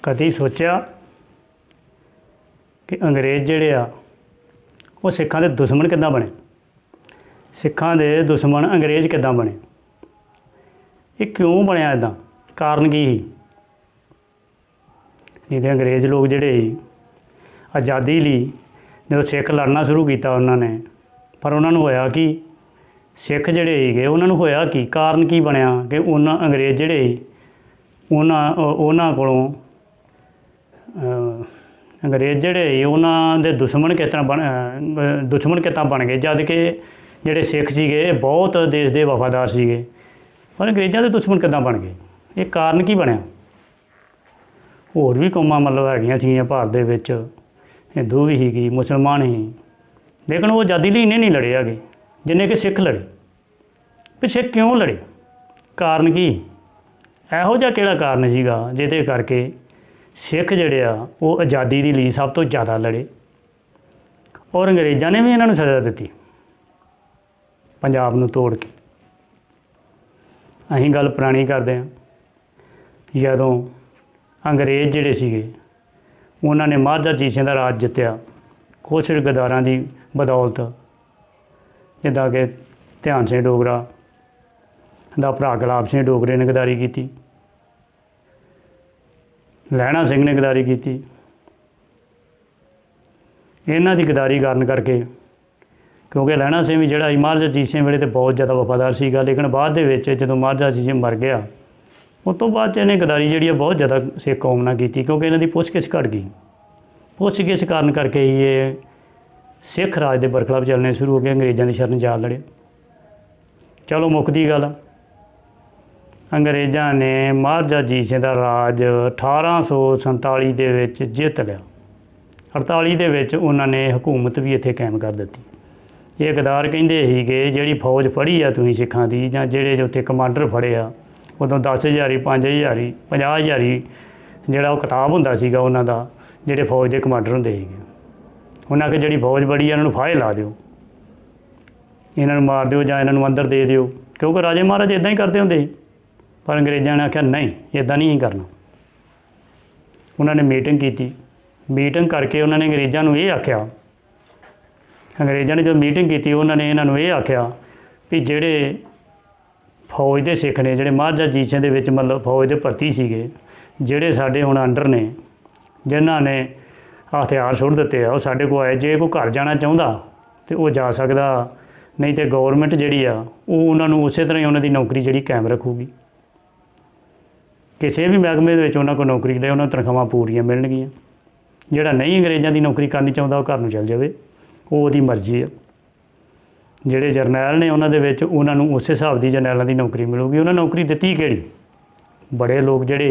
कदी सोचा कि अंग्रेज़ जिहड़े आ वो सिखां दे दुश्मन किद्दां बने, सिखां दे दुश्मन अंग्रेज़ किद्दां बने, ये क्यों बनया इदां, कारण की ही? नहीं तो अंग्रेज़ लोग जिहड़े आज़ादी लई जो सिख लड़ना शुरू किया उन्होंने, पर उन्होंने होया कि सिख जिहड़े सीगे उन्होंने होया कि कारण की बनया कि उन्होंने अंग्रेज़ जिहड़े उन्होंने कोलों अंग्रेज़ जिहड़े उन्होंने दे दुश्मन कितना बन गए, जद कि जिहड़े सिख सीगे बहुत देश के वफादार सीगे, पर अंग्रेज़ों के दुश्मन किद्दां बन गए, ये कारण की बनया? होर भी कौमां मतलब हैगियां सीगियां भारत दे विच, हिंदू भी ही मुसलमान ही, लेकिन वो आज़ादी लई इन्ने नहीं लड़े हैगे जिन्ने कि सिख लड़े। भी सिख क्यों लड़े, कारण की, इहो जिहा किहड़ा कारण सीगा जिहदे करके सिख जिहड़े आ वो आज़ादी दे लई सब तो ज़्यादा लड़े और अंग्रेज़ां ने भी इन्हां नूं सज़ा दित्ती पंजाब नूं तोड़ के। असीं गल पुरानी करदे हां, जदों अंग्रेज़ जिहड़े सीगे उन्होंने महाराजा अजीत सिंह दा राज जित्तिया कुछ गद्दारां दी बदौलत, जिद्दां कि ध्यान सिंह डोगरा दा भरा गुलाब सिंह डोगरे ने गद्दारी की, लैना सिंह ने गद्दारी की। इन्हां दी गद्दारी कारण करके, क्योंकि लैना सिंह भी जिहड़ा महाराजा अजीत सिंह वेले तो बहुत ज़्यादा वफादार सीगा, लेकिन बाद दे विच जदों महाराजा अजीत सिंह मर गया उस तो बाद इन्हें गद्दारी जिहड़ी बहुत ज़्यादा सिख कौम नाल कीती, क्योंकि इन्हां दी पुछ-गिछ घट गई। पुछ-गिछ कारण करके ही ये सिख राज के बरखलाफ चलने शुरू हो गए, अंग्रेज़ों की शरण जा लड़े। चलो मुकदी गल, अंग्रेज़ों ने महाराजा अजीत सिंह का राज 1847 दे विच जित लिया, 48 दे विच उन्होंने हुकूमत भी इत्थे कायम कर दी। ये गद्दार कहिंदे सीगे जिहड़ी फौज फड़ी आ तुसीं सिखां दी, जां जिहड़े उत्थे कमांडर फड़े आ, उदों 10,000 5,000 50,000 जिहड़ा वो किताब हुंदा सीगा उन्हां दा, जिहड़े फौज के कमांडर हुंदे सीगे, उन्हां आखे जिहड़ी फौज बड़ी आ इन्हां नूं फाहे ला दिओ, इन्हां नूं मार दिओ जां इन्हां नूं अंदर दे दिओ, क्योंकि राजे महाराज इदां ही करते हुंदे। पर अंग्रेज़ों ने आख्या नहीं, इदां नहीं करना। उन्होंने मीटिंग की, मीटिंग करके उन्होंने अंग्रेज़ों नूं ये आख्या, अंग्रेज़ों ने जो मीटिंग की उन्होंने इन्हां नूं ये आख्या भी जिहड़े फौज के सिख ने, जिहड़े महाराजा अजीत सिंह दे विच मतलब फौज के भर्ती सीगे, जिहड़े साडे हुण अंडर ने, जिन्हां ने हथियार सुट दित्ते आ, साडे कोल आए, जे कोई घर जाना चाहुंदा तो वो जा सकदा, नहीं तो गौरमेंट जिहड़ी आ वो उन्हां नूं उसे तरह ही उन्हां दी नौकरी जिहड़ी कायम रखूगी। किसी भी महकमे दे विच उन्हां कोल नौकरी ले उन्हां तनख्वाहां पूरियां मिलणगियां। जिहड़ा नहीं अंग्रेज़ों की नौकरी करनी चाहुंदा वो घर नूं चल जावे, वो उहदी मर्जी है। जिहड़े जरनैल ने उन्हां दे विच उन्हां नूं उस हिसाब की जरनैलों की नौकरी मिलूगी। उन्हें नौकरी दित्ती किहड़ी, बड़े लोग जिहड़े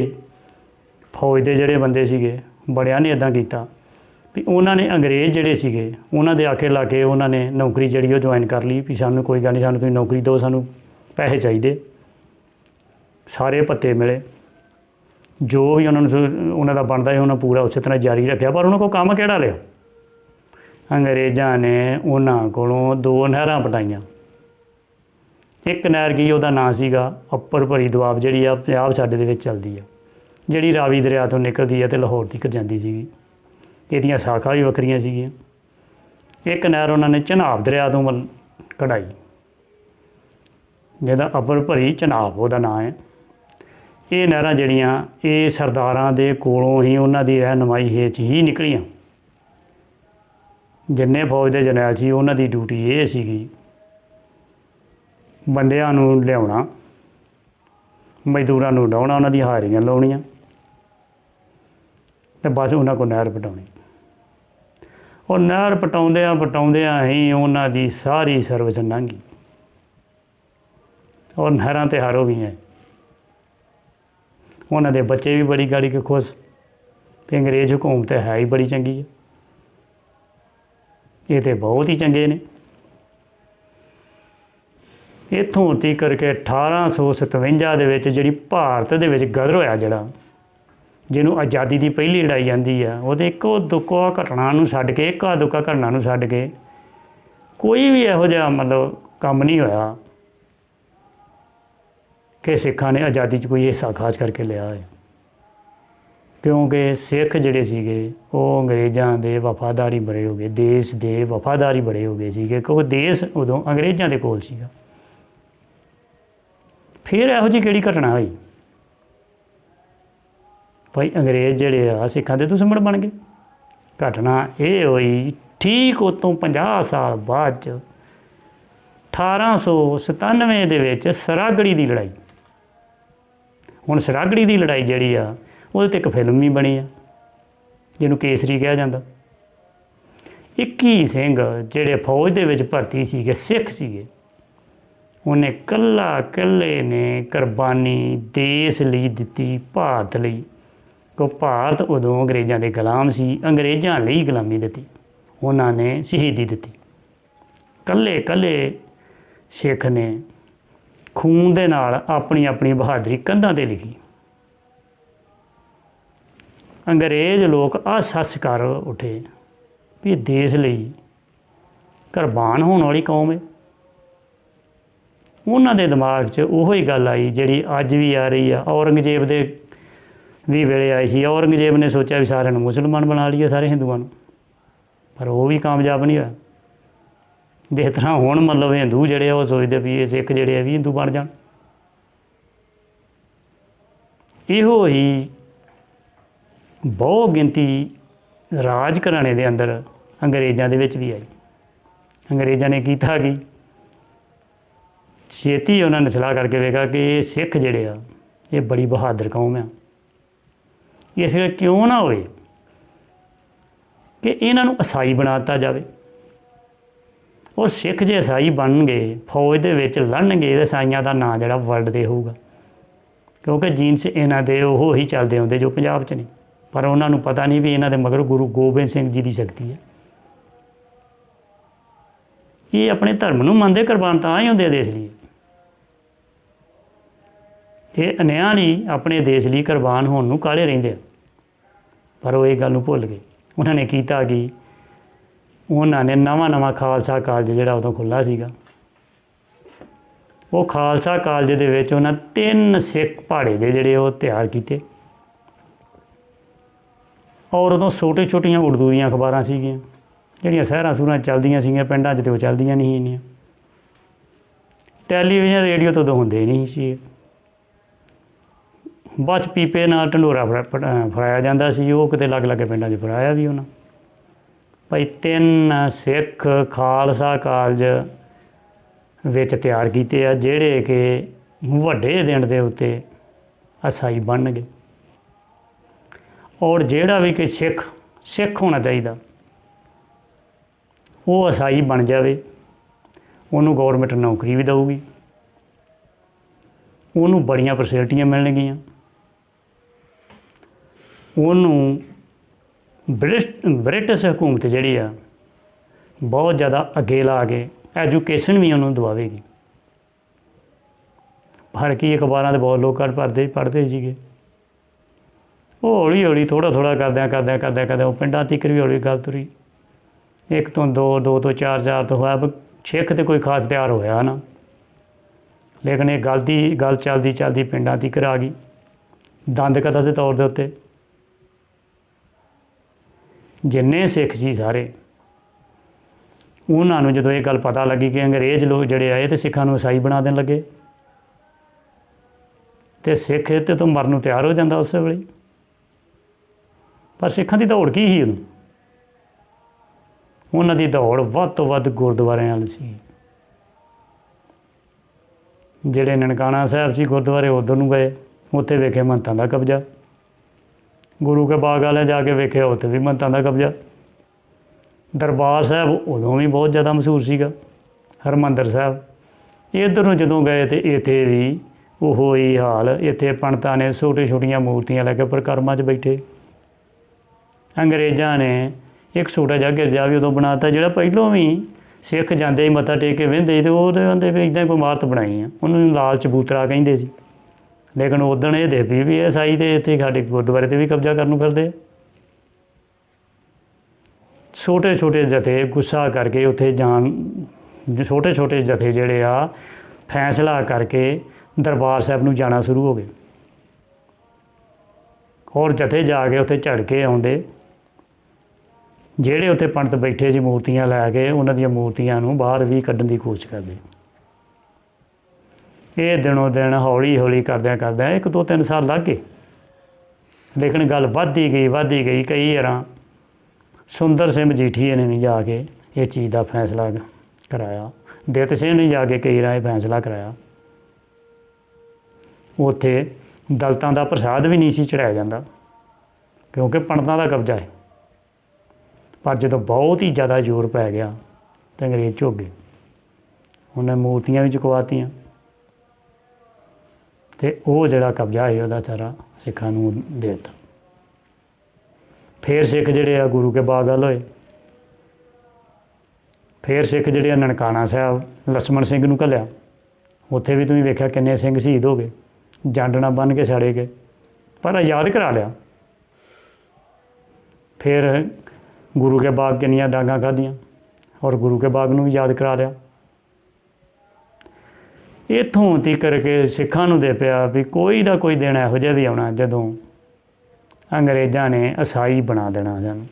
फौज के जिहड़े बंदे सीगे बड़ियां ने इदां कीता भी उन्होंने अंग्रेज़ जिहड़े सीगे उन्हां दे आखे ला के उन्होंने नौकरी जिहड़ी वो ज्वाइन कर ली भी सानूं कोई गल नहीं, सानूं तुसीं नौकरी दो, सानूं पैसे चाहिए, सारे भत्ते मिले, जो भी उन्होंने दा बनदा है उन्होंने पूरा उस तरह जारी रखा। पर उन्होंने को काम किहड़ा लिया, अंग्रेज़ों ने उन्हां कोलों 2 नहरां पटाइयां। एक नहर की उहदा नाम सीगा अप्पर भरी दुआब, जिहड़ी आ पंजाब साडे दे विच चलदी है, जिहड़ी रावी दरिया तो निकलदी है तो लाहौर तक जांदी सीगी। इहदियां शाखा भी वक्रियां सीगियां। एक नहर उन्होंने झनाब दरिया तो कढाई, जिहदा अप्पर भरी झनाब उहदा नाम है। ये नहरां जिहड़ियां ये सरदारां दे कोलों ही उन्हां दी रहनुमाई हेठ ही निकलियां। जिन्ने फौज के जरनैल सी उन्हां दी ड्यूटी ये सीगी बंदियां नूं लियाउणा, मजदूरां नूं डाउणा, उन्हां दी हाज़रियां लाउणियां ते बस उन्हां कोल नहर पटाउणी। और नहर पटाउंदियां ही उन्हां दी सारी सर्विस लंघी और नहरां ते हारो गईयां। उन्हां दे बच्चे भी बड़ी गाड़ी के खुश कि अंग्रेज़ हुकूमत है ही बड़ी चंगी है, ये तो बहुत ही चंगे ने। इत्थों तक के 1857 दे विच जिहड़ी भारत दे विच गदर होया, जिहड़ा जिन्हों आज़ादी की पहली लड़ाई आंदी है, वो इक्को दुक्का घटना नूं छड्ड के, इक्का दुक्का घटना नूं छड्ड के कोई भी इहो जिहा मतलब काम नहीं होया कि सिखां ने आज़ादी कोई हिस्सा खास करके लिया है। क्योंकि सिख जिहड़े सीगे वो अंग्रेज़ां दे वफादारी बड़े हो गए, देश दे वफादारी बड़े हो गए सीगे, क्योंकि देश उदों अंग्रेज़ां दे कोल सीगा। फिर इहो जी किहड़ी घटना हुई भाई अंग्रेज़ जिहड़े आ सिखां दे दुश्मन बन गए। घटना ये हुई ठीक उतों 50 साल बाद 1897 ਦੇ ਵਿੱਚ ਸਰਾਗੜੀ ਦੀ ਲੜਾਈ। ਹੁਣ ਸਰਾਗੜੀ ਦੀ ਲੜਾਈ ਜਿਹੜੀ ਆ ਉਹਦੇ 'ਤੇ ਇੱਕ ਫਿਲਮ ਵੀ ਬਣੀ ਆ ਜਿਹਨੂੰ ਕੇਸਰੀ ਕਿਹਾ ਜਾਂਦਾ। 21 ਸਿੰਘ ਜਿਹੜੇ ਫੌਜ ਦੇ ਵਿੱਚ ਭਰਤੀ ਸੀਗੇ, ਸਿੱਖ ਸੀਗੇ, ਉਹਨੇ ਇਕੱਲੇ ਨੇ ਕੁਰਬਾਨੀ ਦੇਸ਼ ਲਈ ਦਿੱਤੀ, ਭਾਰਤ ਲਈ। ਕਿ ਭਾਰਤ ਉਦੋਂ ਅੰਗਰੇਜ਼ਾਂ ਦੇ ਗੁਲਾਮ ਸੀ, ਅੰਗਰੇਜ਼ਾਂ ਲਈ ਗੁਲਾਮੀ ਦਿੱਤੀ, ਉਹਨਾਂ ਨੇ ਸ਼ਹੀਦੀ ਦਿੱਤੀ। ਇਕੱਲੇ ਸਿੱਖ ਨੇ ਖੂਨ ਦੇ ਨਾਲ ਆਪਣੀ ਬਹਾਦਰੀ ਕੰਧਾਂ 'ਤੇ ਲਿਖੀ। ਅੰਗਰੇਜ਼ ਲੋਕ ਆਸ ਕਰ ਉੱਠੇ ਵੀ ਦੇਸ਼ ਲਈ ਕੁਰਬਾਨ ਹੋਣ ਵਾਲੀ ਕੌਮ ਹੈ। ਉਹਨਾਂ ਦੇ ਦਿਮਾਗ 'ਚ ਉਹੋ ਹੀ ਗੱਲ ਆਈ ਜਿਹੜੀ ਅੱਜ ਵੀ ਆ ਰਹੀ ਆ। ਔਰੰਗਜ਼ੇਬ ਦੇ ਵੀ ਵੇਲੇ ਆਈ ਸੀ। ਔਰੰਗਜ਼ੇਬ ਨੇ ਸੋਚਿਆ ਵੀ ਸਾਰਿਆਂ ਨੂੰ ਮੁਸਲਮਾਨ ਬਣਾ ਲਈਏ, ਸਾਰੇ ਹਿੰਦੂਆਂ ਨੂੰ, ਪਰ ਉਹ ਵੀ ਕਾਮਯਾਬ ਨਹੀਂ ਹੋਇਆ। ਜਿਸ ਤਰ੍ਹਾਂ ਹੁਣ ਮਤਲਬ ਹਿੰਦੂ ਜਿਹੜੇ ਆ ਉਹ ਸੋਚਦੇ ਵੀ ਇਹ ਸਿੱਖ ਜਿਹੜੇ ਆ ਵੀ ਹਿੰਦੂ ਬਣ ਜਾਣ। ਇਹੋ ਹੀ ਬਹੁ ਗਿਣਤੀ ਰਾਜ ਘਰਾਣੇ ਦੇ ਅੰਦਰ ਅੰਗਰੇਜ਼ਾਂ ਦੇ ਵਿੱਚ ਵੀ ਆਈ। ਅੰਗਰੇਜ਼ਾਂ ਨੇ ਕੀਤਾ ਕੀ, ਛੇਤੀ ਉਹਨਾਂ ਨੇ ਸਲਾਹ ਕਰਕੇ ਵੇਖਿਆ ਕਿ ਇਹ ਸਿੱਖ ਜਿਹੜੇ ਆ ਇਹ ਬੜੀ ਬਹਾਦਰ ਕੌਮ ਆ, ਇਸ ਕਰਕੇ ਕਿਉਂ ਨਾ ਹੋਵੇ ਕਿ ਇਹਨਾਂ ਨੂੰ ਈਸਾਈ ਬਣਾ ਦਿੱਤਾ ਜਾਵੇ। ਔਰ ਸਿੱਖ ਜੇ ਈਸਾਈ ਬਣਨਗੇ, ਫੌਜ ਦੇ ਵਿੱਚ ਲੜਨਗੇ, ਤਾਂ ਈਸਾਈਆਂ ਦਾ ਨਾਂ ਜਿਹੜਾ ਵਰਲਡ 'ਤੇ ਹੋਊਗਾ, ਕਿਉਂਕਿ ਜੀਨਸ ਇਹਨਾਂ ਦੇ ਉਹ ਹੀ ਚੱਲਦੇ ਆਉਂਦੇ ਜੋ ਪੰਜਾਬ 'ਚ ਨੇ। ਪਰ ਉਹਨਾਂ ਨੂੰ ਪਤਾ ਨਹੀਂ ਵੀ ਇਹਨਾਂ ਦੇ ਮਗਰ ਗੁਰੂ ਗੋਬਿੰਦ ਸਿੰਘ ਜੀ ਦੀ ਸ਼ਕਤੀ ਹੈ। ਇਹ ਆਪਣੇ ਧਰਮ ਨੂੰ ਮੰਨਦੇ, ਕੁਰਬਾਨ ਤਾਂ ਹੀ ਹੁੰਦੇ ਆ ਦੇਸ਼ ਲਈ। ਇਹ ਅਨਿਆਂ ਲਈ ਆਪਣੇ ਦੇਸ਼ ਲਈ ਕੁਰਬਾਨ ਹੋਣ ਨੂੰ ਕਾਹਲੇ ਰਹਿੰਦੇ ਆ, ਪਰ ਉਹ ਇਹ ਗੱਲ ਨੂੰ ਭੁੱਲ ਗਏ। ਉਹਨਾਂ ਨੇ ਕੀਤਾ ਕਿ ਉਹਨਾਂ ਨੇ ਨਵਾਂ ਖਾਲਸਾ ਕਾਲਜ ਜਿਹੜਾ ਉਦੋਂ ਖੁੱਲ੍ਹਾ ਸੀਗਾ, ਉਹ ਖਾਲਸਾ ਕਾਲਜ ਦੇ ਵਿੱਚ ਉਹਨਾਂ 3 ਸਿੱਖ ਪਹਾੜੇ ਦੇ ਜਿਹੜੇ ਉਹ ਤਿਆਰ ਕੀਤੇ। ਔਰ ਉਦੋਂ ਛੋਟੀਆਂ ਉਰਦੂ ਦੀਆਂ ਅਖਬਾਰਾਂ ਸੀਗੀਆਂ ਜਿਹੜੀਆਂ ਸ਼ਹਿਰਾਂ ਸ਼ੂਰਾਂ ਚੱਲਦੀਆਂ ਸੀਗੀਆਂ, ਪਿੰਡਾਂ 'ਚ ਤਾਂ ਉਹ ਚੱਲਦੀਆਂ ਨਹੀਂ ਇੰਨੀਆਂ। ਟੈਲੀਵਿਜ਼ਨ ਰੇਡੀਓ ਤਾਂ ਉਦੋਂ ਹੁੰਦੇ ਨਹੀਂ ਸੀ। ਬਾਅਦ 'ਚ ਪੀਪੇ ਨਾਲ ਢੰਡੋਰਾ ਫੜਾਇਆ ਜਾਂਦਾ ਸੀ, ਉਹ ਕਿਤੇ ਲਾਗੇ ਪਿੰਡਾਂ 'ਚ ਫੜਾਇਆ ਵੀ ਉਹਨਾਂ। ਭਾਈ 3 ਸਿੱਖ ਖਾਲਸਾ ਕਾਲਜ ਵਿੱਚ ਤਿਆਰ ਕੀਤੇ ਆ, ਜਿਹੜੇ ਕਿ ਵੱਡੇ ਦਿਨ ਦੇ ਉੱਤੇ ਈਸਾਈ ਬਣਨਗੇ। ਔਰ ਜਿਹੜਾ ਵੀ ਕੋਈ ਸਿੱਖ ਹੋਣਾ ਚਾਹੀਦਾ ਉਹ ਈਸਾਈ ਬਣ ਜਾਵੇ, ਉਹਨੂੰ ਗੌਰਮੈਂਟ ਨੌਕਰੀ ਵੀ ਦੇਊਗੀ, ਉਹਨੂੰ ਬੜੀਆਂ ਫੈਸਿਲਿਟੀਆਂ ਮਿਲਣਗੀਆਂ, ਉਹਨੂੰ ਬ੍ਰਿਟਿਸ਼ ਹਕੂਮਤ ਜਿਹੜੀ ਆ ਬਹੁਤ ਜ਼ਿਆਦਾ ਅੱਗੇ ਲਾ ਕੇ ਐਜੂਕੇਸ਼ਨ ਵੀ ਉਹਨੂੰ ਦਵਾਵੇਗੀ। ਪਰ ਕੀ ਅਖਬਾਰਾਂ ਦੇ ਬਹੁਤ ਲੋਕ ਪੜ੍ਹਦੇ ਸੀਗੇ। ਉਹ ਹੌਲੀ ਥੋੜ੍ਹਾ ਕਰਦਿਆਂ ਉਹ ਪਿੰਡਾਂ ਤੀਕ ਵੀ ਹੌਲੀ ਗੱਲ ਤੁਰੀ। 1 ਤੋਂ 2 ਤੋਂ 4 ਤੋਂ ਹੋਇਆ, ਸਿੱਖ ਤੇ ਕੋਈ ਖਾਸ ਤਿਆਰ ਹੋਇਆ ਨਾ। ਲੇਕਿਨ ਇਹ ਗੱਲ ਚੱਲਦੀ ਪਿੰਡਾਂ ਤੀਕ ਆ ਗਈ, ਦੰਦ ਕਥਾ ਦੇ ਤੌਰ ਦੇ ਉੱਤੇ। ਜਿੰਨੇ ਸਿੱਖ ਸੀ ਸਾਰੇ, ਉਹਨਾਂ ਨੂੰ ਜਦੋਂ ਇਹ ਗੱਲ ਪਤਾ ਲੱਗੀ ਕਿ ਅੰਗਰੇਜ਼ ਲੋਕ ਜਿਹੜੇ ਆਏ ਅਤੇ ਸਿੱਖਾਂ ਨੂੰ ਈਸਾਈ ਬਣਾ ਦੇਣ ਲੱਗੇ, ਅਤੇ ਸਿੱਖ ਇਹਦੇ ਤੋਂ ਮਰਨ ਨੂੰ ਤਿਆਰ ਹੋ ਜਾਂਦਾ ਉਸੇ ਵੇਲੇ। ਪਰ ਸਿੱਖਾਂ ਦੀ ਦੌੜ ਕੀ ਸੀ ਉਦੋਂ? ਉਹਨਾਂ ਦੀ ਦੌੜ ਵੱਧ ਤੋਂ ਵੱਧ ਗੁਰਦੁਆਰਿਆਂ ਵੱਲ ਸੀ। ਜਿਹੜੇ ਨਨਕਾਣਾ ਸਾਹਿਬ ਸੀ ਗੁਰਦੁਆਰੇ, ਉੱਧਰ ਨੂੰ ਗਏ, ਉੱਥੇ ਵੇਖੇ ਮਹੰਤਾਂ ਦਾ ਕਬਜ਼ਾ। ਗੁਰੂ ਕੇ ਬਾਗ ਵਾਲੇ ਜਾ ਕੇ ਵੇਖਿਆ, ਉੱਥੇ ਵੀ ਮਹੰਤਾਂ ਦਾ ਕਬਜ਼ਾ। ਦਰਬਾਰ ਸਾਹਿਬ ਉਦੋਂ ਵੀ ਬਹੁਤ ਜ਼ਿਆਦਾ ਮਸ਼ਹੂਰ ਸੀਗਾ, ਹਰਿਮੰਦਰ ਸਾਹਿਬ। ਇੱਧਰ ਨੂੰ ਜਦੋਂ ਗਏ ਤਾਂ ਇੱਥੇ ਵੀ ਉਹੋ ਹੀ ਹਾਲ। ਇੱਥੇ ਪੰਡਤਾਂ ਨੇ ਛੋਟੀਆਂ ਮੂਰਤੀਆਂ ਲੈ ਕੇ ਪ੍ਰਕਰਮਾਂ 'ਚ ਬੈਠੇ। ਅੰਗਰੇਜ਼ਾਂ ਨੇ ਇੱਕ ਛੋਟਾ ਜਿਹਾ ਗਿਰਜਾ ਵੀ ਉਦੋਂ ਬਣਾ ਦਿੱਤਾ, ਜਿਹੜਾ ਪਹਿਲੋਂ ਵੀ ਸਿੱਖ ਜਾਂਦੇ ਸੀ ਮੱਥਾ ਟੇਕ ਕੇ ਵਹਿੰਦੇ, ਅਤੇ ਉਹਦੇ ਕਹਿੰਦੇ ਵੀ ਇੱਦਾਂ ਕੋਈ ਇਮਾਰਤ ਬਣਾਈ ਆ, ਉਹਨੂੰ ਲਾਲ ਚਬੂਤਰਾ ਕਹਿੰਦੇ ਸੀ। ਲੇਕਿਨ ਉੱਦਣ ਇਹ ਦੇਖੀ ਵੀ ਇਹ ਈਸਾਈ ਦੇ ਇੱਥੇ ਸਾਡੇ ਗੁਰਦੁਆਰੇ 'ਤੇ ਵੀ ਕਬਜ਼ਾ ਕਰਨ ਨੂੰ ਫਿਰਦੇ। ਛੋਟੇ ਜਥੇ ਗੁੱਸਾ ਕਰਕੇ ਉੱਥੇ ਜਾਣ, ਛੋਟੇ ਜਥੇ ਜਿਹੜੇ ਆ ਫੈਸਲਾ ਕਰਕੇ ਦਰਬਾਰ ਸਾਹਿਬ ਨੂੰ ਜਾਣਾ ਸ਼ੁਰੂ ਹੋ ਗਏ। और जथे जाके उत्थे झड़ के आउंदे ਜਿਹੜੇ ਉੱਥੇ ਪੰਡਤ ਬੈਠੇ ਸੀ ਮੂਰਤੀਆਂ ਲੈ ਕੇ ਉਹਨਾਂ ਦੀਆਂ ਮੂਰਤੀਆਂ ਨੂੰ ਬਾਹਰ ਵੀ ਕੱਢਣ ਦੀ ਕੋਸ਼ਿਸ਼ ਕਰਦੇ। ਇਹ ਦਿਨੋਂ ਦਿਨ ਹੌਲੀ ਹੌਲੀ ਕਰਦਿਆਂ ਕਰਦਿਆਂ 1 2 3 ਸਾਲ ਲੱਗ ਗਏ, ਲੇਕਿਨ ਗੱਲ ਵੱਧਦੀ ਗਈ। ਕਈ ਵਾਰਾਂ ਸੁੰਦਰ ਸਿੰਘ ਮਜੀਠੀਏ ਨੇ ਵੀ ਜਾ ਕੇ ਇਹ ਚੀਜ਼ ਦਾ ਫੈਸਲਾ ਕਰਾਇਆ, ਦਿੱਤ ਸਿੰਘ ਨੇ ਜਾ ਕੇ ਕਈ ਵਾਰ ਇਹ ਫੈਸਲਾ ਕਰਾਇਆ। ਉੱਥੇ ਦਲਿਤਾਂ ਦਾ ਪ੍ਰਸਾਦ ਵੀ ਨਹੀਂ ਸੀ ਚੜਾਇਆ ਜਾਂਦਾ ਕਿਉਂਕਿ ਪੰਡਤਾਂ ਦਾ ਕਬਜ਼ਾ ਹੈ। ਪਰ ਜਦੋਂ ਬਹੁਤ ਹੀ ਜ਼ਿਆਦਾ ਜ਼ੋਰ ਪੈ ਗਿਆ ਤਾਂ ਅੰਗਰੇਜ਼ ਝੁਕ ਗਏ, ਉਹਨੇ ਮੂਰਤੀਆਂ ਵੀ ਚੁਕਵਾਤੀਆਂ ਅਤੇ ਉਹ ਜਿਹੜਾ ਕਬਜ਼ਾ ਹੈ ਉਹਦਾ ਸਾਰਾ ਸਿੱਖਾਂ ਨੂੰ ਦੇ ਦਿੱਤਾ। ਫਿਰ ਸਿੱਖ ਜਿਹੜੇ ਆ ਗੁਰੂ ਕੇ ਬਾਗ ਵੱਲ ਹੋਏ, ਫਿਰ ਸਿੱਖ ਜਿਹੜੇ ਆ ਨਨਕਾਣਾ ਸਾਹਿਬ ਲਛਮਣ ਸਿੰਘ ਨੂੰ ਘੱਲਿਆ। ਉੱਥੇ ਵੀ ਤੁਸੀਂ ਵੇਖਿਆ ਕਿੰਨੇ ਸਿੰਘ ਸ਼ਹੀਦ ਹੋ ਗਏ, ਜਾਂਡਣਾ ਬੰਨ੍ਹ ਕੇ ਸਾੜੇ ਗਏ, ਪਰ ਆਜ਼ਾਦ ਕਰਾ ਲਿਆ। ਫਿਰ ਗੁਰੂ ਕੇ ਬਾਗ ਕਿੰਨੀਆਂ ਡਾਂਗਾਂ ਖਾਧੀਆਂ ਔਰ ਗੁਰੂ ਕੇ ਬਾਗ ਨੂੰ ਵੀ ਯਾਦ ਕਰਾ ਲਿਆ। ਇੱਥੋਂ ਤੀਕਰ ਕੇ ਸਿੱਖਾਂ ਨੂੰ ਦੇ ਪਿਆ ਵੀ ਕੋਈ ਦਾ ਕੋਈ ਦਿਨ ਇਹੋ ਜਿਹਾ ਵੀ ਆਉਣਾ ਜਦੋਂ ਅੰਗਰੇਜ਼ਾਂ ਨੇ ਈਸਾਈ ਬਣਾ ਦੇਣਾ ਸਾਨੂੰ,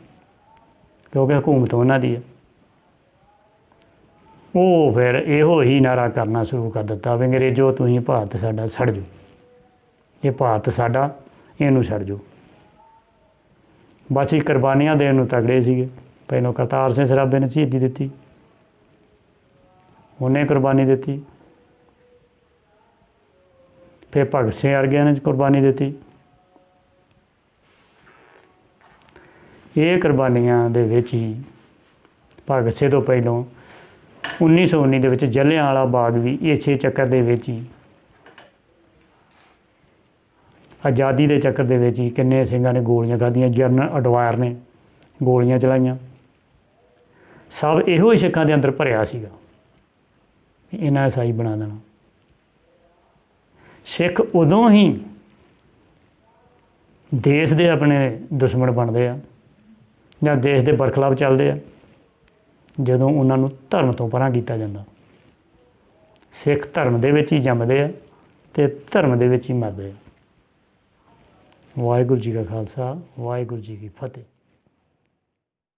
ਕਿਉਂਕਿ ਹਕੂਮਤ ਉਹਨਾਂ ਦੀ ਹੈ। ਉਹ ਫਿਰ ਇਹੋ ਹੀ ਨਾਰਾ ਕਰਨਾ ਸ਼ੁਰੂ ਕਰ ਦਿੱਤਾ ਵੀ ਅੰਗਰੇਜ਼ੋ ਤੁਸੀਂ ਭਾਰਤ ਸਾਡਾ ਛੱਡ ਜਾਓ, ਇਹ ਭਾਰਤ ਸਾਡਾ, ਇਹਨੂੰ ਛੱਡ ਜਾਓ। ਬਸ ਹੀ ਕੁਰਬਾਨੀਆਂ ਦੇਣ ਨੂੰ ਤਗੜੇ ਸੀਗੇ। ਪਹਿਲੋਂ ਕਰਤਾਰ ਸਿੰਘ ਸਰਾਭੇ ਨੇ ਸ਼ਹੀਦੀ ਦਿੱਤੀ, ਉਹਨੇ ਕੁਰਬਾਨੀ ਦਿੱਤੀ। ਫਿਰ ਭਗਤ ਸਿੰਘ ਵਰਗਿਆਂ ਨੇ ਕੁਰਬਾਨੀ ਦਿੱਤੀ। ਇਹ ਕੁਰਬਾਨੀਆਂ ਦੇ ਵਿੱਚ ਹੀ ਭਗਤ ਸਿੰਘ ਤੋਂ ਪਹਿਲੋਂ 1919 ਦੇ ਵਿੱਚ ਜਲਿਆਂਵਾਲਾ ਬਾਗ ਵੀ ਇਸੇ ਚੱਕਰ ਦੇ ਵਿੱਚ ਹੀ, ਆਜ਼ਾਦੀ ਦੇ ਚੱਕਰ ਦੇ ਵਿੱਚ ਹੀ ਕਿੰਨੇ ਸਿੰਘਾਂ ਨੇ ਗੋਲੀਆਂ ਖਾਧੀਆਂ, ਜਨਰਲ ਅਡਵਾਇਰ ਨੇ ਗੋਲੀਆਂ ਚਲਾਈਆਂ। ਸਭ ਇਹੋ ਹੀ ਸਿੱਖਾਂ ਦੇ ਅੰਦਰ ਭਰਿਆ ਸੀਗਾ, ਇਹਨਾਂ ਈਸਾਈ ਬਣਾ ਦੇਣਾ। ਸਿੱਖ ਉਦੋਂ ਹੀ ਦੇਸ਼ ਦੇ ਆਪਣੇ ਦੁਸ਼ਮਣ ਬਣਦੇ ਆ ਜਾਂ ਦੇਸ਼ ਦੇ ਬਰਖਲਾਫ ਚੱਲਦੇ ਆ ਜਦੋਂ ਉਹਨਾਂ ਨੂੰ ਧਰਮ ਤੋਂ ਪਰਾਂ ਕੀਤਾ ਜਾਂਦਾ। ਸਿੱਖ ਧਰਮ ਦੇ ਵਿੱਚ ਹੀ ਜੰਮਦੇ ਆ ਅਤੇ ਧਰਮ ਦੇ ਵਿੱਚ ਹੀ ਮਰਦੇ ਆ। ਵਾਹਿਗੁਰੂ ਜੀ ਕਾ ਖਾਲਸਾ, ਵਾਹਿਗੁਰੂ ਜੀ ਕੀ ਫਤਿਹ।